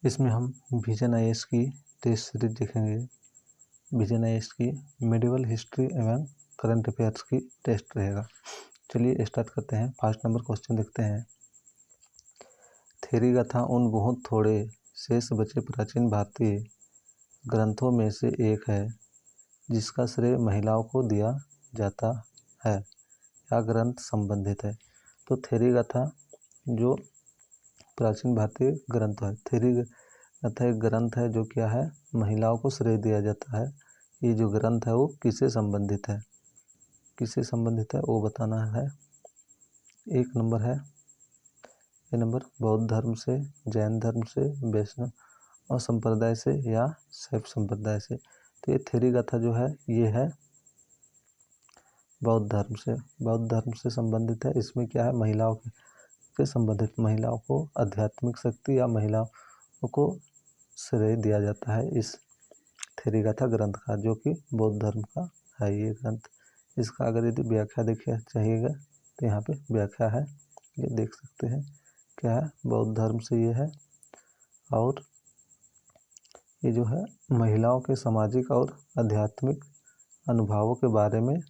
इसमें हम vision IAS की टेस्ट सीरीज देखेंगे। विजन आईएएस की मेडिवल हिस्ट्री एवं करंट अफेयर्स की टेस्ट रहेगा। चलिए स्टार्ट करते हैं। फर्स्ट नंबर क्वेश्चन देखते हैं। थेरी गाथा उन बहुत थोड़े शेष बचे प्राचीन भारतीय ग्रंथों में से एक है जिसका श्रेय महिलाओं को दिया जाता है। क्या ग्रंथ संबंधित है? तो थेरी गाथा जो प्राचीन भारतीय ग्रंथ है, थेरी गाथा एक ग्रंथ है जो क्या है, महिलाओं को श्रेय दिया जाता है। ये जो ग्रंथ है वो किससे संबंधित है, किससे संबंधित है वो बताना है। एक नंबर है ये नंबर बौद्ध धर्म से, जैन धर्म से, वैष्णव और संप्रदाय से या शैव संप्रदाय से। तो ये थेरी गाथा जो है ये है बौद्ध धर्म से, बौद्ध धर्म से संबंधित है। इसमें क्या है, महिलाओं से संबंधित, महिलाओं को आध्यात्मिक शक्ति या महिलाओं को श्रेय दिया जाता है इस थेरी गाथा ग्रंथ का, जो कि बौद्ध धर्म का है ये ग्रंथ। इसका अगर यदि व्याख्या देखिए चाहिएगा तो यहाँ पे व्याख्या है, ये देख सकते हैं क्या है, बौद्ध धर्म से ये है। और ये जो है महिलाओं के सामाजिक और आध्यात्मिक अनुभवों के बारे में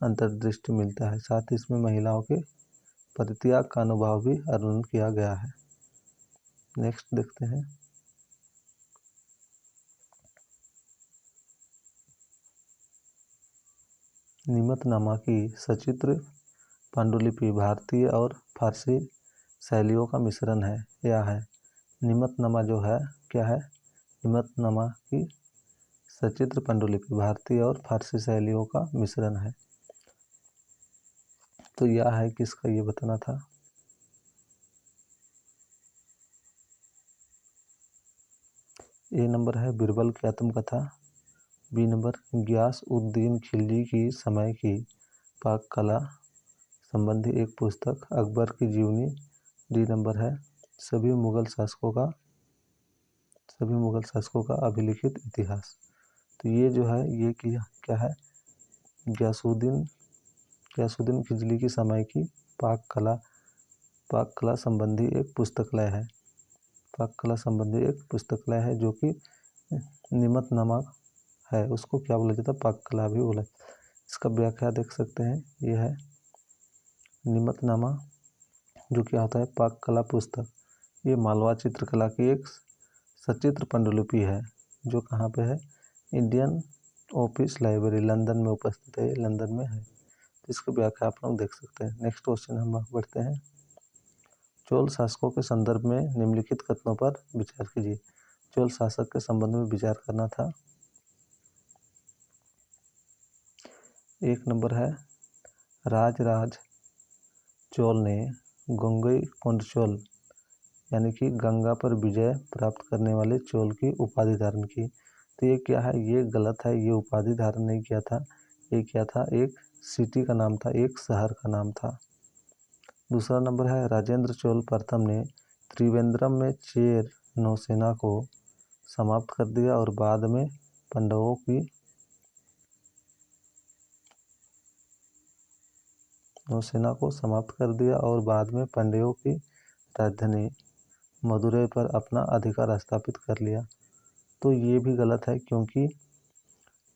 अंतर्दृष्टि मिलता है। साथ ही इसमें महिलाओं के परित्याग का अनुभव भी वर्णन किया गया है। नेक्स्ट देखते हैं। निमतनामा की सचित्र पांडुलिपि भारतीय और फारसी शैलियों का मिश्रण है। यह है निमतनामा जो है क्या है, निमतनामा की सचित्र पांडुलिपि भारतीय और फारसी शैलियों का मिश्रण है। तो यह है किसका, ये बताना था। ए नंबर है बीरबल की आत्मकथा। बी नंबर गियास उद्दीन खिलजी की समय की पाक कला संबंधी एक पुस्तक अकबर की जीवनी। डी नंबर है सभी मुगल शासकों का अभिलिखित इतिहास। तो ये जो है ये क्या है, गियासुद्दीन खिलजी की समय की पाक कला संबंधी एक पुस्तकालय है। पाक कला संबंधी एक पुस्तकालय है जो कि निमतनामा है, उसको क्या बोला जाता है, पाक कला भी बोला। इसका व्याख्या देख सकते हैं, ये है निमतनामा जो क्या होता है, पाक कला पुस्तक। ये मालवा चित्रकला की एक सचित्र पांडुलिपि है जो कहाँ पे है, इंडियन ऑफिस लाइब्रेरी लंदन में उपस्थित है, लंदन में है। इसकी व्याख्या आप लोग देख सकते हैं। नेक्स्ट क्वेश्चन हम बढ़ते हैं। चोल शासकों के संदर्भ में निम्नलिखित कथनों पर विचार कीजिए। चोल शासक के संबंध में विचार करना था। एक नंबर है राजराज चोल ने गंगईकोंड चोल यानी कि गंगा पर विजय प्राप्त करने वाले चोल की उपाधि धारण की। तो ये क्या है, ये गलत है, ये उपाधि धारण नहीं किया था, ये क्या था, एक सिटी का नाम था, एक शहर का नाम था। दूसरा नंबर है राजेंद्र चोल प्रथम ने त्रिवेंद्रम में चेर नौसेना को समाप्त कर दिया और बाद में पांडवों की नौसेना को समाप्त कर दिया और बाद में पांड्यों की राजधानी मदुरै पर अपना अधिकार स्थापित कर लिया। तो ये भी गलत है, क्योंकि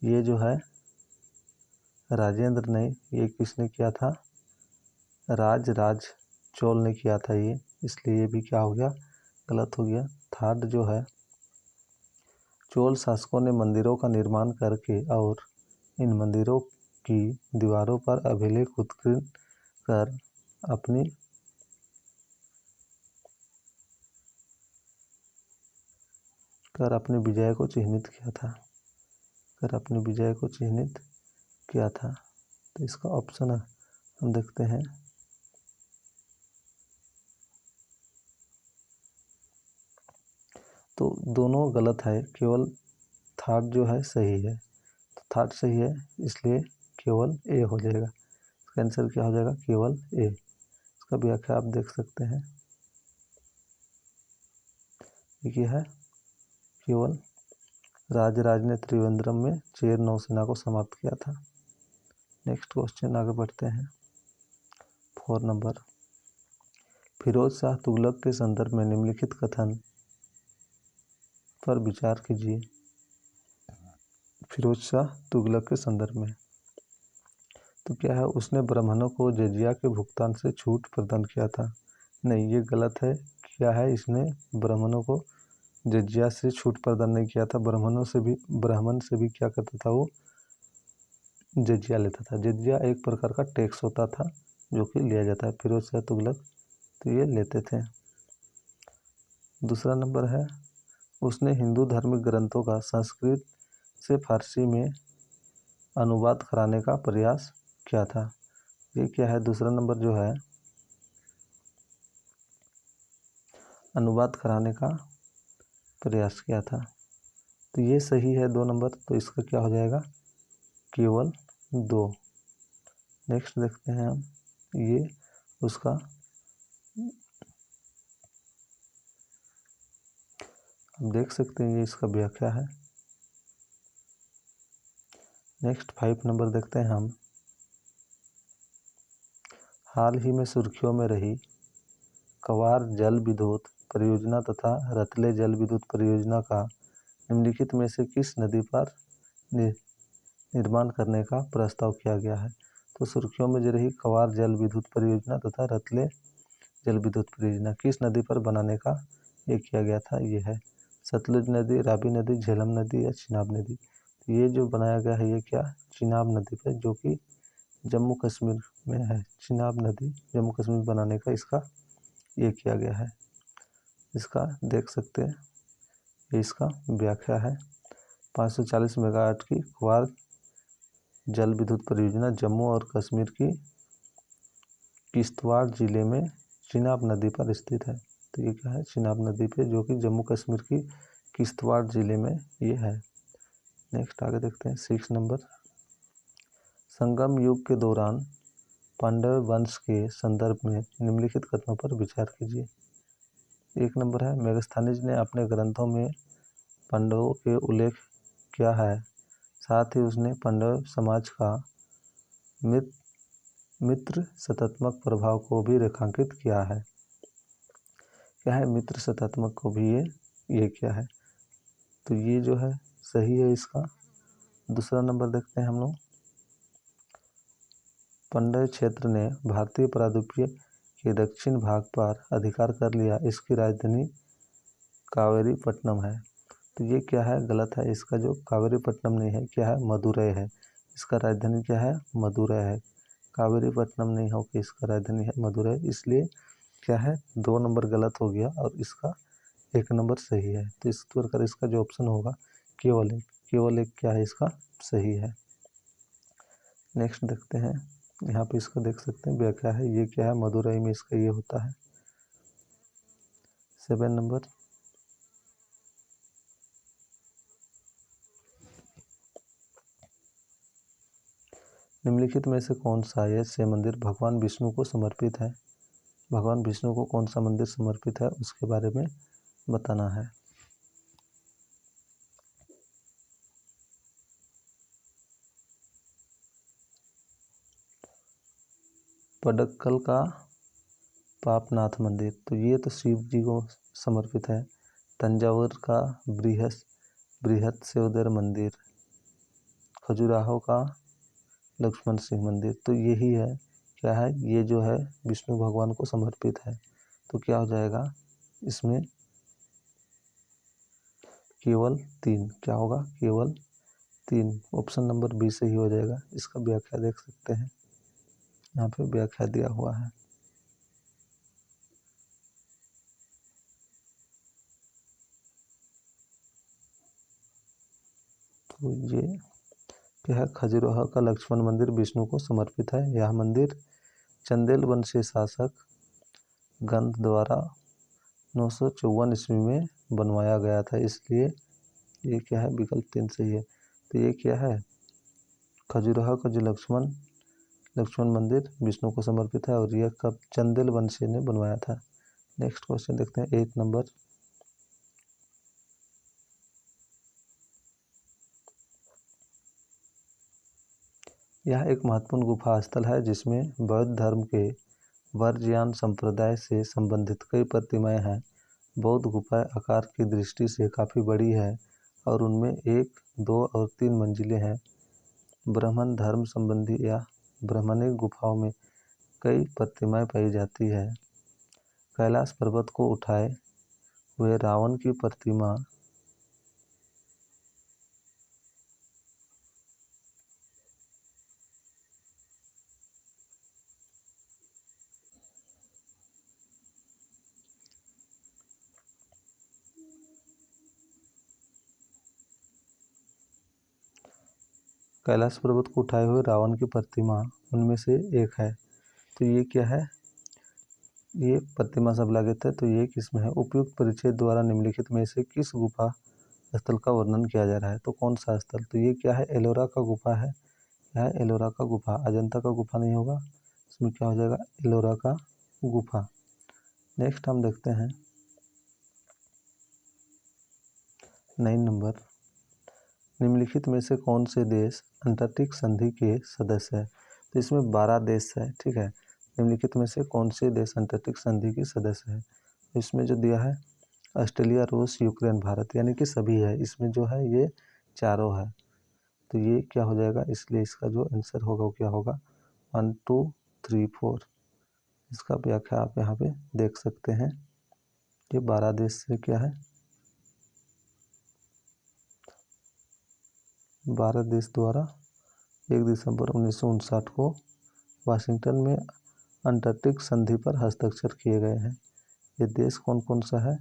ये जो है राजेंद्र ने, ये किसने किया था, राज चोल ने किया था ये, इसलिए ये भी क्या हो गया, गलत हो गया। थर्ड जो है चोल शासकों ने मंदिरों का निर्माण करके और इन मंदिरों की दीवारों पर अभिलेख उत्कीर्ण कर अपनी विजय को चिन्हित किया था। तो इसका ऑप्शन हम देखते हैं। तो दोनों गलत है, केवल थर्ड जो है सही है। तो थर्ड सही है, इसलिए केवल ए हो जाएगा। इसका आंसर क्या हो जाएगा, केवल ए। इसका व्याख्या आप देख सकते हैं, ये है केवल राजराज ने त्रिवेंद्रम में चेर नौसेना को समाप्त किया था। नेक्स्ट क्वेश्चन आगे बढ़ते हैं। 4 नंबर फिरोज शाह तुगलक के संदर्भ में निम्नलिखित कथन पर विचार कीजिए। फिरोज शाह तुगलक के संदर्भ में। तो क्या है, उसने ब्राह्मणों को जजिया के भुगतान से छूट प्रदान किया था। नहीं, ये गलत है। क्या है, इसने ब्राह्मणों को जजिया से छूट प्रदान नहीं किया था। ब्राह्मण से भी क्या करता था, वो जजिया लेता था। जजिया एक प्रकार का टैक्स होता था जो कि लिया जाता है। फिरोज शाह तुगलक तो ये लेते थे। दूसरा नंबर है, उसने हिंदू धार्मिक ग्रंथों का संस्कृत से फारसी में अनुवाद कराने का प्रयास किया था। ये क्या है, दूसरा नंबर जो है, अनुवाद कराने का प्रयास किया था। तो ये सही है 2 नंबर। तो इसका क्या हो जाएगा, केवल 2। नेक्स्ट देखते हैं हम, ये उसका आप देख सकते हैं, ये इसका व्याख्या है। नेक्स्ट 5 नंबर देखते हैं हम। हाल ही में सुर्खियों में रही कवार जल विद्युत परियोजना तथा रतले जल विद्युत परियोजना का निम्नलिखित में से किस नदी पर निर्माण करने का प्रस्ताव किया गया है। तो सुर्खियों में जो रही कवार जल विद्युत परियोजना तथा रतले जल विद्युत परियोजना किस नदी पर बनाने का ये किया गया था। ये है सतलुज नदी, रावी नदी, झेलम नदी या चिनाब नदी। ये जो बनाया गया है, ये क्या, चिनाब नदी पर, जो कि जम्मू कश्मीर में है। चिनाब नदी जम्मू कश्मीर बनाने का इसका ये किया गया है। इसका देख सकते हैं, ये इसका व्याख्या है। 540 मेगावाट की कवार जल विद्युत परियोजना जम्मू और कश्मीर की किश्तवाड़ जिले में चिनाब नदी पर स्थित है। तो ये क्या है, चिनाब नदी पे, जो कि जम्मू कश्मीर की किश्तवाड़ जिले में ये है। नेक्स्ट आगे देखते हैं 6 नंबर। संगम युग के दौरान पांडव वंश के संदर्भ में निम्नलिखित कथनों पर विचार कीजिए। 1 नंबर है, मेगस्थानीज ने अपने ग्रंथों में पांडवों के उल्लेख किया है, साथ ही उसने पांडव समाज का मित्र सत्तात्मक प्रभाव को भी रेखांकित किया है। क्या है, मित्र सत्तात्मक को भी ये क्या है। तो ये जो है सही है इसका। दूसरा नंबर देखते हैं हम लोग। पांड्य क्षेत्र ने भारतीय प्रायद्वीप के दक्षिण भाग पर अधिकार कर लिया। इसकी राजधानी कावेरीपट्टनम है। तो ये क्या है, गलत है। इसका जो कावेरीपट्टनम नहीं है, क्या है, मदुरै है। इसका राजधानी क्या है, मदुरै है। कावेरीपट्टनम नहीं हो कि इसका राजधानी है मदुरै। इसलिए क्या है, 2 नंबर गलत हो गया और इसका 1 नंबर सही है। तो इस प्रकार इसका जो ऑप्शन होगा केवल एक क्या है, इसका सही है। नेक्स्ट देखते हैं, यहाँ पे इसका देख सकते हैं व्याख्या है। ये क्या है, मदुरै में इसका ये होता है। 7 नंबर। निम्नलिखित में से कौन सा ऐसे मंदिर भगवान विष्णु को समर्पित है। भगवान विष्णु को कौन सा मंदिर समर्पित है, उसके बारे में बताना है। पडक्कल का पापनाथ मंदिर, तो ये तो शिव जी को समर्पित है। तंजावुर का बृहस्पतिश्वर मंदिर, खजुराहो का लक्ष्मण सिंह मंदिर, तो यही है, क्या है, ये जो है विष्णु भगवान को समर्पित है। तो क्या हो जाएगा इसमें, केवल 3। क्या होगा, केवल 3। ऑप्शन नंबर बी सही हो जाएगा। इसका व्याख्या देख सकते हैं, यहाँ पे व्याख्या दिया हुआ है। तो ये क्या है, खजुराहो का लक्ष्मण मंदिर विष्णु को समर्पित है। यह मंदिर चंदेल वंशीय शासक गंध द्वारा 954 ईस्वी में बनवाया गया था। इसलिए ये क्या है, विकल्प 3 सही है। तो ये क्या है, खजुराहो का जो लक्ष्मण मंदिर विष्णु को समर्पित है और यह कब चंदेल वंशी ने बनवाया था। नेक्स्ट क्वेश्चन देखते हैं 8 नंबर। यह एक महत्वपूर्ण गुफा स्थल है जिसमें बौद्ध धर्म के वर्जयान संप्रदाय से संबंधित कई प्रतिमाएं हैं। बौद्ध गुफाएं आकार की दृष्टि से काफ़ी बड़ी है और उनमें 1, 2 और 3 मंजिलें हैं। ब्राह्मण धर्म संबंधी या ब्राह्मणिक गुफाओं में कई प्रतिमाएं पाई जाती है। कैलाश पर्वत को उठाए हुए रावण की प्रतिमा कैलाश पर्वत को उठाए हुए रावण की प्रतिमा उनमें से एक है। तो ये क्या है? ये प्रतिमा शब्दागत है, तो ये किसमें है? उपयुक्त परिच्छेद द्वारा निम्नलिखित में से किस गुफा स्थल का वर्णन किया जा रहा है? तो कौन सा स्थल? तो ये क्या है? एलोरा का गुफा है। क्या है? एलोरा का गुफा। अजंता का गुफा नहीं होगा, इसमें क्या हो जाएगा? एलोरा का गुफा। नेक्स्ट हम देखते हैं 9 नंबर, निम्नलिखित में से कौन से देश अंटार्कटिक संधि के सदस्य है? तो इसमें 12 देश है, ठीक है। निम्नलिखित में से कौन से देश अंटार्कटिक संधि के सदस्य है? इसमें जो दिया है ऑस्ट्रेलिया, रूस, यूक्रेन, भारत, यानी कि सभी है। इसमें जो है ये चारों है, तो ये क्या हो जाएगा? इसलिए इसका जो आंसर होगा वो क्या होगा? 1, 2, 3, 4। इसका व्याख्या आप यहाँ पे देख सकते हैं। ये 12 देश से क्या है? 12 देश द्वारा 1 दिसंबर 1959 को वाशिंगटन में अंटार्कटिक संधि पर हस्ताक्षर किए गए हैं। ये देश कौन कौन सा है?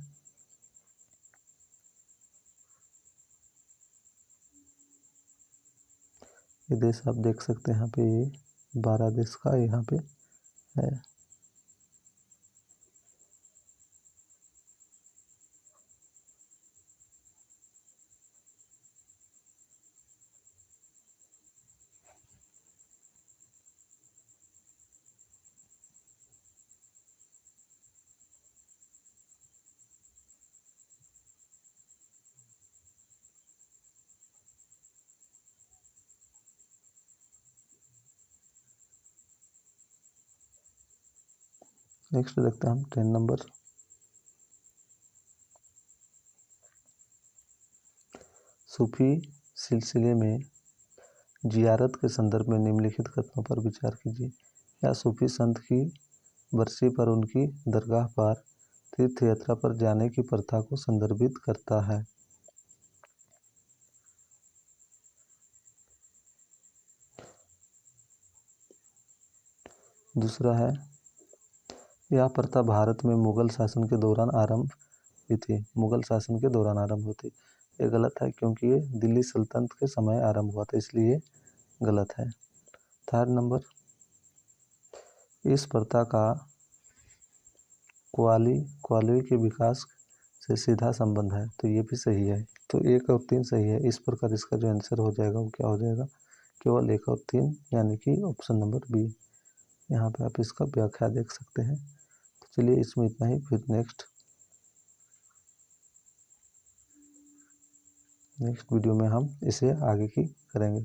ये देश आप देख सकते हैं यहाँ पे, ये 12 देश का यहाँ पे है। नेक्स्ट देखते हैं हम 10 नंबर, सूफी सिलसिले में जियारत के संदर्भ में निम्नलिखित कथनों पर विचार कीजिए। या सूफी संत की बरसी पर उनकी दरगाह पर तीर्थ यात्रा पर जाने की प्रथा को संदर्भित करता है? दूसरा है, यह प्रथा भारत में मुगल शासन के दौरान आरंभ हुई थी। मुगल शासन के दौरान आरंभ हुई थी। ये गलत है, क्योंकि ये दिल्ली सल्तनत के समय आरंभ हुआ था, इसलिए गलत है। 3rd नंबर, इस प्रथा का क्वाली के विकास से सीधा संबंध है। तो ये भी सही है। तो 1 और 3 सही है। इस प्रकार इसका जो आंसर हो जाएगा वो क्या हो जाएगा? केवल 1 और 3, यानी कि ऑप्शन नंबर बी। यहाँ पे आप इसका व्याख्या देख सकते हैं। तो चलिए इसमें इतना ही, फिर नेक्स्ट वीडियो में हम इसे आगे की करेंगे।